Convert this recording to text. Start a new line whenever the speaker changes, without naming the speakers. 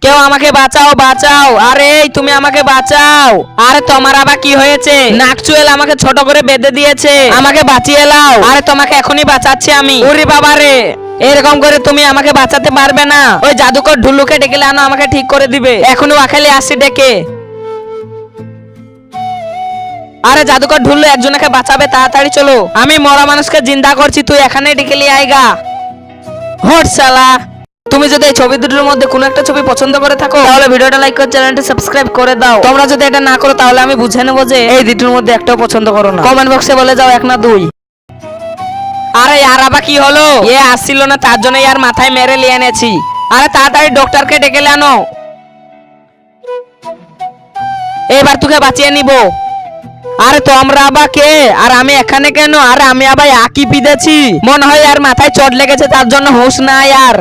কেউ আমাকে বাঁচাও বাঁচাও, আরে তুমি আমাকে বাঁচাও। আরে তোমার আবার কি হয়েছে? নাকচুয়েল আমাকে ছোট করে বেঁধে দিয়েছে, আমাকে বাঁচিয়ে লাও। আরে তোমাকে এখনই বাঁচাচ্ছি আমি। ওরে বাবা রে, এরকম করে তুমি আমাকে বাঁচাতে পারবে না। ওই জাদুকর ঢুলুকে ডেকে আনো, আমাকে ঠিক করে দিবে। এখনো আখালি আসছি ডেকে। আরে জাদুকর ঢুলু একজনকে বাঁচাবে, তাড়াতাড়ি চলো। আমি মরা মানুষকে জিন্দা করছি, তুই এখানে ডেকে নিয়ে আইগা। হট শালা। তুমি যদি এই ছবি দুটোর মধ্যে কোনো একটা ছবি পছন্দ করে থাকো তাহলে ভিডিওটা লাইক করে চ্যানেলটা সাবস্ক্রাইব করে দাও। তোমরা যদি এটা না করো তাহলে আমি বুঝে নেবো যে এই দুটোর মধ্যে একটাও পছন্দ করো না। কমেন্ট বক্সে বলে যাও 1 না 2। আরে আর আবার কি হলো? এ আসছিল না, তার জন্য আর মাথায় মেরে নিয়ে এনেছি। আরে তাড়াতাড়ি ডক্টরকে ডেকে আনো, এবার তোকে বাঁচিয়ে নিব। আরে তোমরা আবার কে? আর আমি এখানে কেন? আরে আমি আবার আকি পিদেছি, মনে হয় আর মাথায় চোট লেগেছে, তার জন্য হুঁশ নাই আর।